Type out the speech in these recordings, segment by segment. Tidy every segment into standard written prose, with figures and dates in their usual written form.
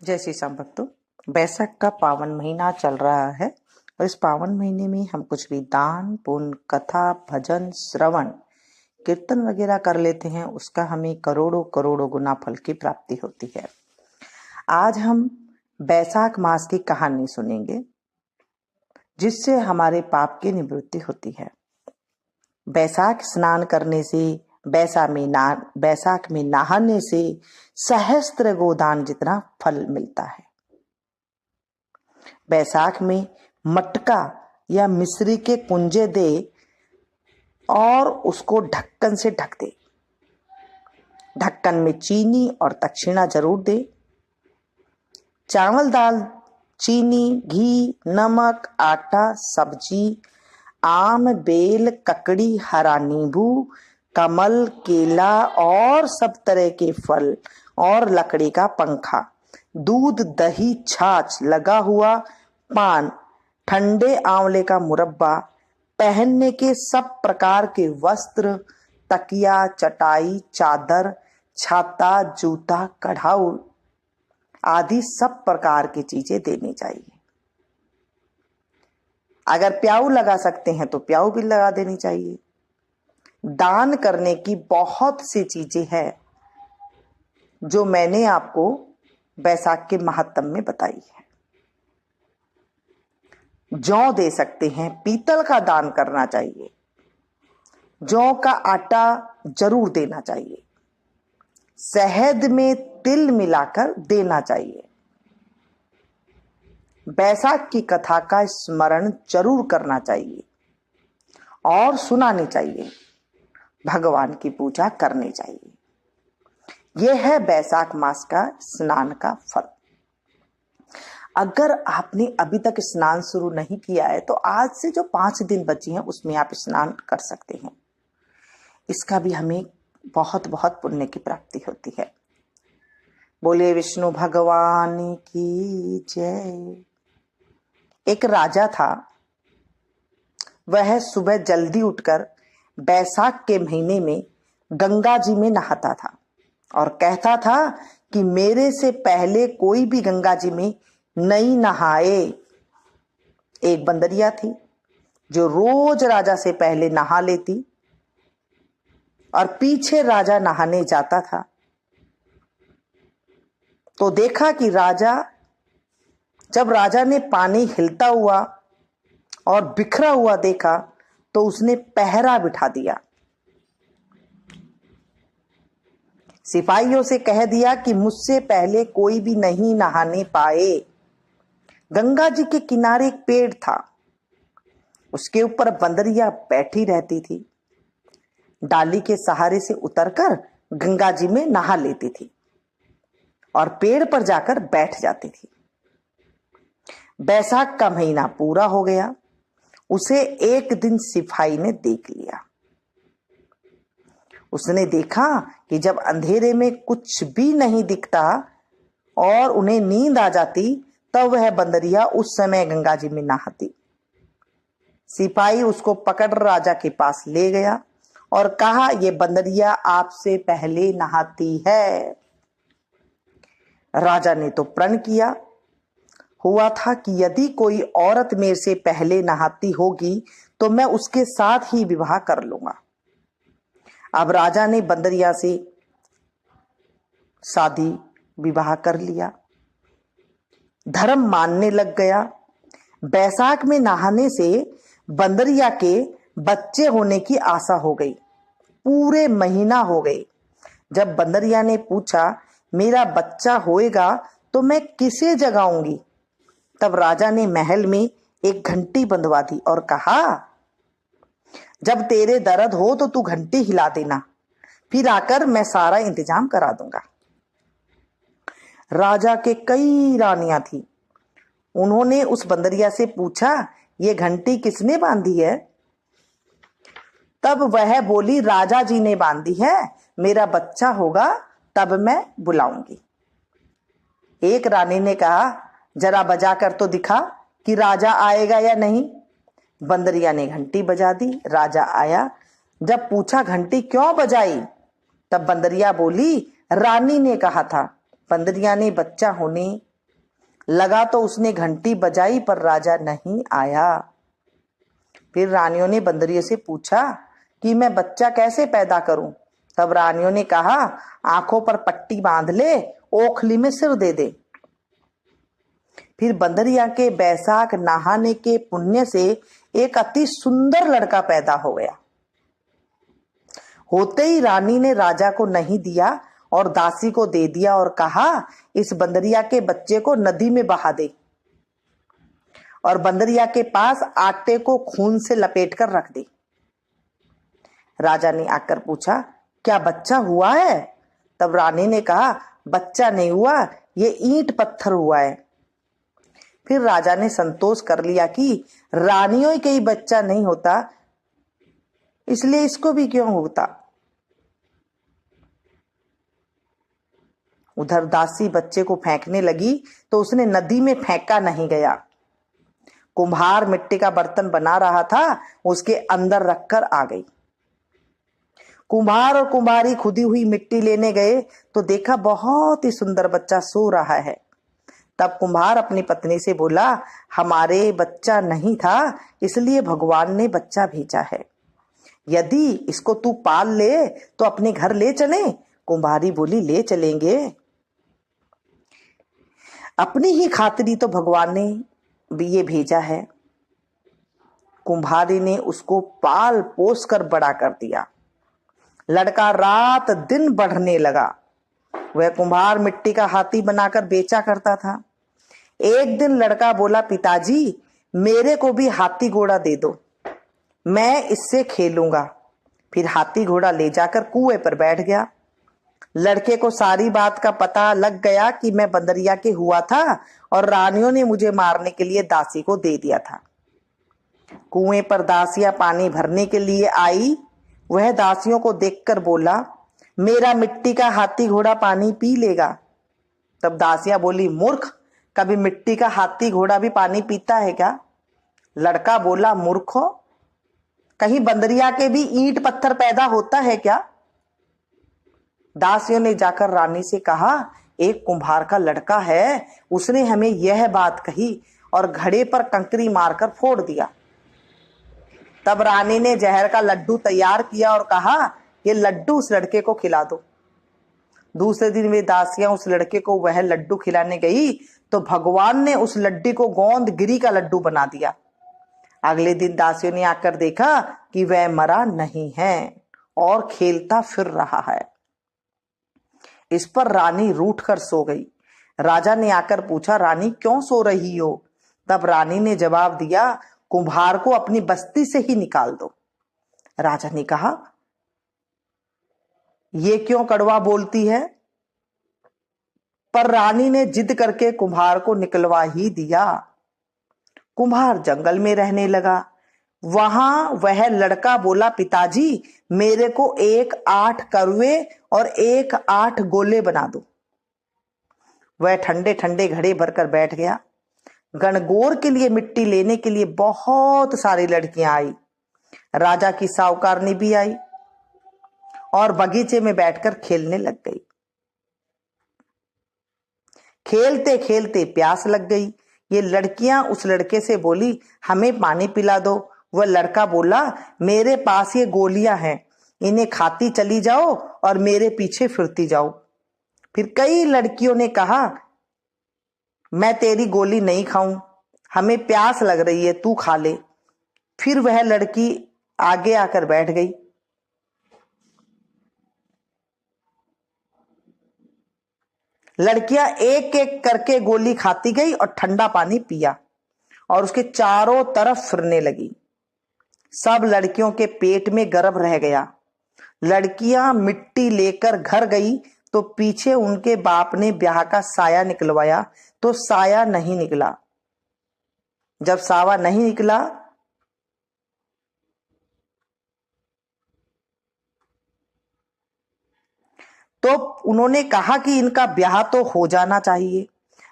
जय श्री श्याम भक्तों। बैसाख का पावन महीना चल रहा है और इस पावन महीने में हम कुछ भी दान पुण्य कथा भजन श्रवण कीर्तन वगैरह कर लेते हैं, उसका हमें करोड़ों करोड़ों गुना फल की प्राप्ति होती है। आज हम बैसाख मास की कहानी सुनेंगे जिससे हमारे पाप की निवृत्ति होती है। बैसाख स्नान करने से, बैसाख में नहाने से सहस्त्र गोदान जितना फल मिलता है। बैसाख में मटका या मिश्री के कुंजे दे और उसको ढक्कन से ढक दे। ढक्कन में चीनी और दक्षिणा जरूर दे। चावल दाल, चीनी, घी, नमक, आटा, सब्जी, आम, बेल, ककड़ी, हरा नींबू, कमल, केला और सब तरह के फल और लकड़ी का पंखा, दूध, दही, छाछ, लगा हुआ पान, ठंडे आंवले का मुरब्बा, पहनने के सब प्रकार के वस्त्र, तकिया, चटाई, चादर, छाता, जूता, कढ़ाऊ आदि सब प्रकार की चीजें देनी चाहिए। अगर प्याऊ लगा सकते हैं तो प्याऊ भी लगा देनी चाहिए। दान करने की बहुत सी चीजें हैं जो मैंने आपको बैसाख के महात्म में बताई है। जौ दे सकते हैं, पीतल का दान करना चाहिए। जौ का आटा जरूर देना चाहिए। शहद में तिल मिलाकर देना चाहिए। बैसाख की कथा का स्मरण जरूर करना चाहिए और सुनानी चाहिए। भगवान की पूजा करनी चाहिए। यह है बैसाख मास का स्नान का फल। अगर आपने अभी तक स्नान शुरू नहीं किया है तो आज से जो 5 दिन बचे हैं उसमें आप स्नान कर सकते हैं। इसका भी हमें बहुत बहुत पुण्य की प्राप्ति होती है। बोले विष्णु भगवान की जय। एक राजा था। वह सुबह जल्दी उठकर बैसाख के महीने में गंगा जी में नहाता था और कहता था कि मेरे से पहले कोई भी गंगा जी में नहीं नहाए। एक बंदरिया थी जो रोज राजा से पहले नहा लेती और पीछे राजा नहाने जाता था। तो देखा कि जब राजा ने पानी हिलता हुआ और बिखरा हुआ देखा तो उसने पहरा बिठा दिया। सिपाहियों से कह दिया कि मुझसे पहले कोई भी नहीं नहाने पाए। गंगा जी के किनारे एक पेड़ था। उसके ऊपर बंदरिया बैठी रहती थी। डाली के सहारे से उतरकर गंगा जी में नहा लेती थी और पेड़ पर जाकर बैठ जाती थी। बैसाख का महीना पूरा हो गया। उसे एक दिन सिपाही ने देख लिया। उसने देखा कि जब अंधेरे में कुछ भी नहीं दिखता और उन्हें नींद आ जाती तब वह बंदरिया उस समय गंगा जी में नहाती। सिपाही उसको पकड़ राजा के पास ले गया और कहा, ये बंदरिया आपसे पहले नहाती है। राजा ने तो प्रण किया हुआ था कि यदि कोई औरत मेरे से पहले नहाती होगी तो मैं उसके साथ ही विवाह कर लूंगा। अब राजा ने बंदरिया से शादी विवाह कर लिया। धर्म मानने लग गया। बैसाख में नहाने से बंदरिया के बच्चे होने की आशा हो गई। पूरे महीना हो गए। जब बंदरिया ने पूछा, मेरा बच्चा होएगा तो मैं किसे जगाऊंगी? तब राजा ने महल में एक घंटी बंधवा दी और कहा, जब तेरे दर्द हो तो तू घंटी हिला देना, फिर आकर मैं सारा इंतजाम करा दूंगा। राजा के कई रानियां थी। उन्होंने उस बंदरिया से पूछा, ये घंटी किसने बांधी है? तब वह बोली, राजा जी ने बांधी है। मेरा बच्चा होगा तब मैं बुलाऊंगी। एक रानी ने कहा, जरा बजा कर तो दिखा कि राजा आएगा या नहीं। बंदरिया ने घंटी बजा दी। राजा आया। जब पूछा, घंटी क्यों बजाई? तब बंदरिया बोली, रानी ने कहा था। बंदरिया ने बच्चा होने लगा तो उसने घंटी बजाई पर राजा नहीं आया। फिर रानियों ने बंदरियों से पूछा कि मैं बच्चा कैसे पैदा करूं। तब रानियों ने कहा, आंखों पर पट्टी बांध ले, ओखली में सिर दे दे। फिर बंदरिया के बैसाख नहाने के पुण्य से एक अति सुंदर लड़का पैदा हो गया। होते ही रानी ने राजा को नहीं दिया और दासी को दे दिया और कहा, इस बंदरिया के बच्चे को नदी में बहा दे और बंदरिया के पास आटे को खून से लपेट कर रख दे। राजा ने आकर पूछा, क्या बच्चा हुआ है? तब रानी ने कहा, बच्चा नहीं हुआ, ये ईंट पत्थर हुआ है। फिर राजा ने संतोष कर लिया कि रानियों ही कहीं बच्चा नहीं होता, इसलिए इसको भी क्यों होता। उधर दासी बच्चे को फेंकने लगी तो उसने नदी में फेंका नहीं गया। कुम्हार मिट्टी का बर्तन बना रहा था, उसके अंदर रखकर आ गई। कुम्हार और कुम्हारी खुदी हुई मिट्टी लेने गए तो देखा बहुत ही सुंदर बच्चा सो रहा है। तब कुम्हार अपनी पत्नी से बोला, हमारे बच्चा नहीं था, इसलिए भगवान ने बच्चा भेजा है। यदि इसको तू पाल ले तो अपने घर ले चले। कुम्हारी बोली, ले चलेंगे, अपनी ही खातिरी तो भगवान ने भी ये भेजा है। कुम्हारी ने उसको पाल पोस कर बड़ा कर दिया। लड़का रात दिन बढ़ने लगा। वह कुम्हार मिट्टी का हाथी बनाकर बेचा करता था। एक दिन लड़का बोला, पिताजी मेरे को भी हाथी घोड़ा दे दो, मैं इससे खेलूंगा। फिर हाथी घोड़ा ले जाकर कुएं पर बैठ गया। लड़के को सारी बात का पता लग गया कि मैं बंदरिया के हुआ था और रानियों ने मुझे मारने के लिए दासी को दे दिया था। कुएं पर दासियां पानी भरने के लिए आई। वह दासियों को देखकर बोला, मेरा मिट्टी का हाथी घोड़ा पानी पी लेगा। तब दासियां बोली, मूर्ख, कभी मिट्टी का हाथी घोड़ा भी पानी पीता है क्या? लड़का बोला, मूर्खो, कहीं बंदरिया के भी ईंट पत्थर पैदा होता है क्या? दासियों ने जाकर रानी से कहा, एक कुम्हार का लड़का है, उसने हमें यह बात कही और घड़े पर कंकरी मारकर फोड़ दिया। तब रानी ने जहर का लड्डू तैयार किया और कहा, ये लड्डू उस लड़के को खिला दो। दूसरे दिन वे दासियां उस लड़के को वह लड्डू खिलाने गई तो भगवान ने उस लड्डू को गोंद गिरी का लड्डू बना दिया। अगले दिन दासियों ने आकर देखा कि वह मरा नहीं है और खेलता फिर रहा है। इस पर रानी रूठ कर सो गई। राजा ने आकर पूछा, रानी क्यों सो रही हो? तब रानी ने जवाब दिया, कुम्हार को अपनी बस्ती से ही निकाल दो। राजा ने कहा, ये क्यों कड़वा बोलती है? पर रानी ने जिद करके कुम्हार को निकलवा ही दिया। कुम्हार जंगल में रहने लगा। वहां वह लड़का बोला, पिताजी मेरे को 1 8 करुए और 1 8 गोले बना दो। वह ठंडे ठंडे घड़े भरकर बैठ गया। गणगौर के लिए मिट्टी लेने के लिए बहुत सारी लड़कियां आई। राजा की साहूकारनी भी आई और बगीचे में बैठकर खेलने लग गई। खेलते खेलते प्यास लग गई। ये लड़कियां उस लड़के से बोली, हमें पानी पिला दो। वह लड़का बोला, मेरे पास ये गोलियां हैं, इन्हें खाती चली जाओ और मेरे पीछे फिरती जाओ। फिर कई लड़कियों ने कहा, मैं तेरी गोली नहीं खाऊं, हमें प्यास लग रही है, तू खा ले। फिर वह लड़की आगे आकर बैठ गई। लड़कियां एक एक करके गोली खाती गई और ठंडा पानी पिया और उसके चारों तरफ फिरने लगी। सब लड़कियों के पेट में गर्भ रह गया। लड़कियां मिट्टी लेकर घर गई तो पीछे उनके बाप ने ब्याह का साया निकलवाया तो साया नहीं निकला। जब सावा नहीं निकला तो उन्होंने कहा कि इनका ब्याह तो हो जाना चाहिए।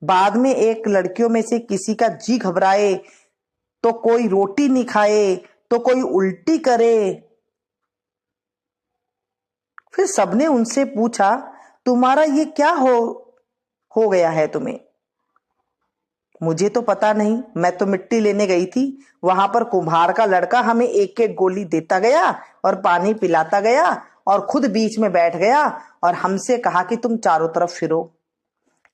बाद में एक लड़कियों में से किसी का जी घबराए तो कोई रोटी नहीं खाए तो कोई उल्टी करे। फिर सबने उनसे पूछा, तुम्हारा ये क्या हो गया है तुम्हें? मुझे तो पता नहीं, मैं तो मिट्टी लेने गई थी। वहां पर कुम्हार का लड़का हमें एक एक गोली देता गया और पानी पिलाता गया और खुद बीच में बैठ गया और हमसे कहा कि तुम चारों तरफ फिरो।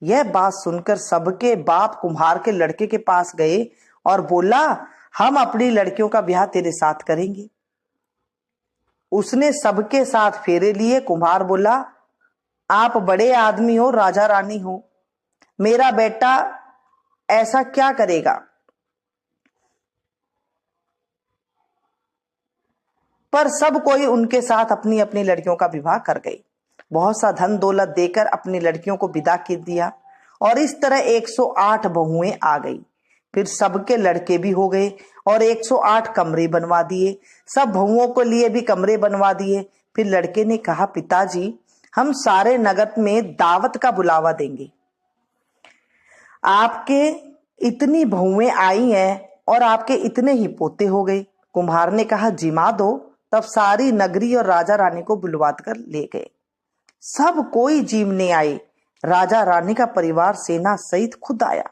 यह बात सुनकर सबके बाप कुम्हार के लड़के के पास गए और बोला, हम अपनी लड़कियों का ब्याह तेरे साथ करेंगे। उसने सबके साथ फेरे लिए। कुम्हार बोला, आप बड़े आदमी हो, राजा रानी हो, मेरा बेटा ऐसा क्या करेगा? पर सब कोई उनके साथ अपनी अपनी लड़कियों का विवाह कर गए। बहुत सा धन दौलत देकर अपनी लड़कियों को विदा कर दिया और इस तरह 108 बहुएं आ गई। फिर सबके लड़के भी हो गए और 108 कमरे बनवा दिए। सब बहुओं के लिए भी कमरे बनवा दिए। फिर लड़के ने कहा, पिताजी, हम सारे नगर में दावत का बुलावा देंगे। आपके इतनी बहुएं आई हैं और आपके इतने ही पोते हो गए। कुम्हार ने कहा, जिमा दो। तब सारी नगरी और राजा रानी को बुलवा कर ले गए। सब कोई जीमने आए। राजा रानी का परिवार सेना सहित खुद आया।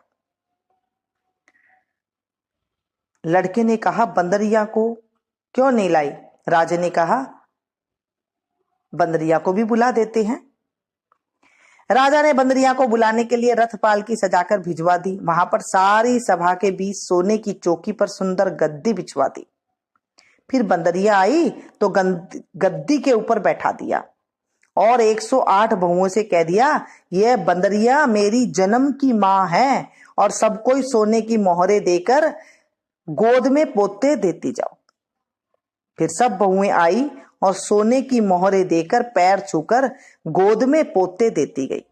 लड़के ने कहा, बंदरिया को क्यों नहीं लाई? राजा ने कहा, बंदरिया को भी बुला देते हैं। राजा ने बंदरिया को बुलाने के लिए रथ पालकी सजाकर भिजवा दी। वहां पर सारी सभा के बीच सोने की चौकी पर सुंदर गद्दी बिछवा दी। फिर बंदरिया आई तो गद्दी के ऊपर बैठा दिया और 108 बहुओं से कह दिया, यह बंदरिया मेरी जन्म की मां है और सबको सोने की मोहरें देकर गोद में पोते देती जाओ। फिर सब बहुएं आई और सोने की मोहरें देकर पैर छूकर गोद में पोते देती गई।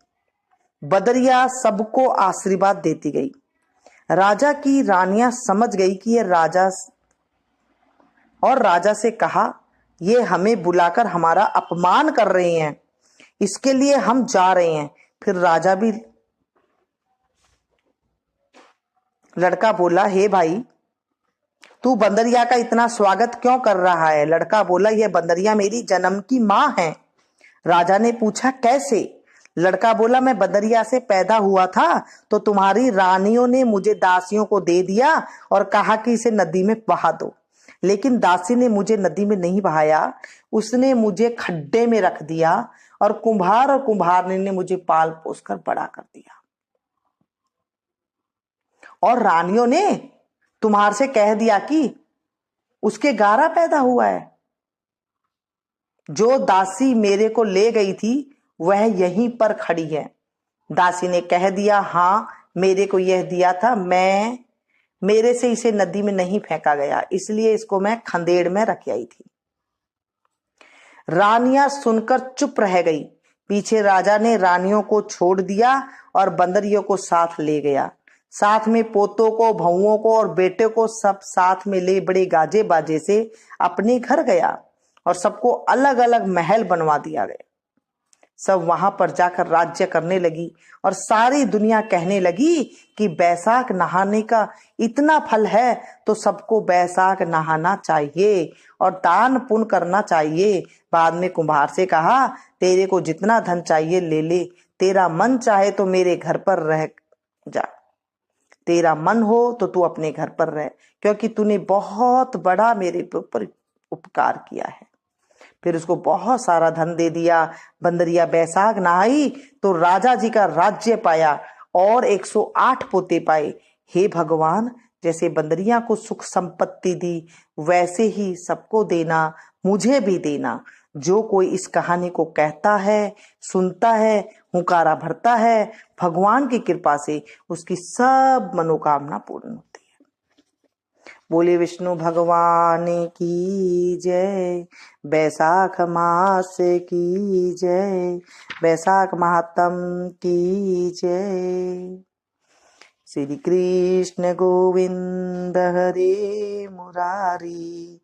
बदरिया सबको आशीर्वाद देती गई। राजा की रानियां समझ गई कि यह राजा, और राजा से कहा, ये हमें बुलाकर हमारा अपमान कर रहे हैं, इसके लिए हम जा रहे हैं। फिर राजा भी, लड़का बोला, हे भाई, तू बंदरिया का इतना स्वागत क्यों कर रहा है? लड़का बोला, यह बंदरिया मेरी जन्म की मां है। राजा ने पूछा, कैसे? लड़का बोला, मैं बंदरिया से पैदा हुआ था तो तुम्हारी रानियों ने मुझे दासियों को दे दिया और कहा कि इसे नदी में बहा दो, लेकिन दासी ने मुझे नदी में नहीं बहाया, उसने मुझे खड्डे में रख दिया और कुम्हारनी ने मुझे पाल पोस कर बड़ा कर दिया। और रानियों ने तुम्हारे से कह दिया कि उसके गारा पैदा हुआ है। जो दासी मेरे को ले गई थी वह यहीं पर खड़ी है। दासी ने कह दिया, हाँ, मेरे को यह दिया था, मेरे से इसे नदी में नहीं फेंका गया, इसलिए इसको मैं खंदेड़ में रख आई थी। रानियां सुनकर चुप रह गई। पीछे राजा ने रानियों को छोड़ दिया और बंदरियों को साथ ले गया। साथ में पोतों को, बहुओं को और बेटे को सब साथ में ले बड़े गाजे बाजे से अपने घर गया और सबको अलग अलग महल बनवा दिया गया। सब वहां पर जाकर राज्य करने लगी और सारी दुनिया कहने लगी कि बैसाख नहाने का इतना फल है तो सबको बैसाख नहाना चाहिए और दान पुण्य करना चाहिए। बाद में कुम्हार से कहा, तेरे को जितना धन चाहिए ले ले, तेरा मन चाहे तो मेरे घर पर रह जा, तेरा मन हो तो तू अपने घर पर रह, क्योंकि तूने बहुत बड़ा मेरे ऊपर उपकार किया है। फिर उसको बहुत सारा धन दे दिया। बंदरिया बैसाख नहाई तो राजा जी का राज्य पाया और 108 पोते पाए। हे भगवान, जैसे बंदरिया को सुख संपत्ति दी वैसे ही सबको देना, मुझे भी देना। जो कोई इस कहानी को कहता है, सुनता है, हुंकारा भरता है, भगवान की कृपा से उसकी सब मनोकामना पूर्ण होती है। बोले विष्णु भगवान की जय, बैसाख मास की जय, बैसाख महात्म की जय। श्री कृष्ण गोविंद हरे मुरारी,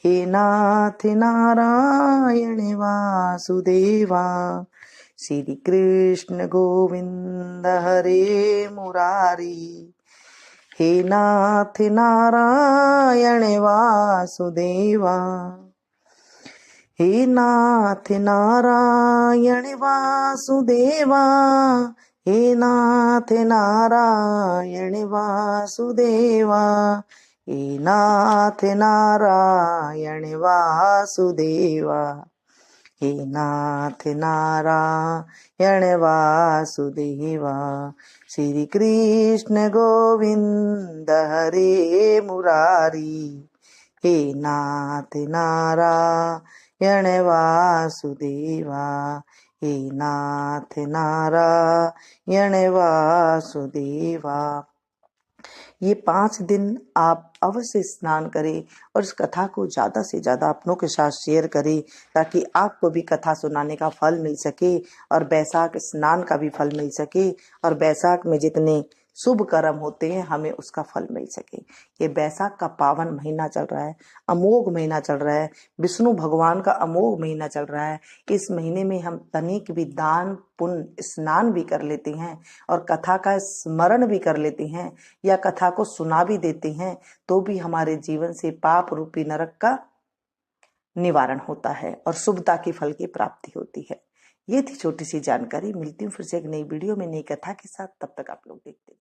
हे नाथ नारायण वासुदेवा। श्री कृष्ण गोविंद हरे मुरारी, हे नाथ नारायण वासुदेवा। हे नाथ नारायण वासुदेवा, हे नाथ नारायण वासुदेवा, हे नाथ नारायण वासुदेवा, हे नाथ नारायण वासुदेवा। श्री कृष्ण गोविंद हरे मुरारी, हे नाथ नारायण वासुदेवा, हे नाथ नारायण वासुदेवा। ये 5 दिन आप अवश्य स्नान करें और इस कथा को ज़्यादा से ज़्यादा अपनों के साथ शेयर करें, ताकि आपको भी कथा सुनाने का फल मिल सके और बैसाख स्नान का भी फल मिल सके, और बैसाख में जितने शुभ कर्म होते हैं हमें उसका फल मिल सके। ये बैसाख का पावन महीना चल रहा है, अमोघ महीना चल रहा है, विष्णु भगवान का अमोघ महीना चल रहा है। इस महीने में हम तनिक भी दान पुण्य स्नान भी कर लेते हैं और कथा का स्मरण भी कर लेते हैं या कथा को सुना भी देते हैं, तो भी हमारे जीवन से पाप रूपी नरक का निवारण होता है और शुभता की फल की प्राप्ति होती है। ये थी छोटी सी जानकारी। मिलती हूँ फिर से एक नई वीडियो में नई कथा के साथ। तब तक आप लोग देखते हैं।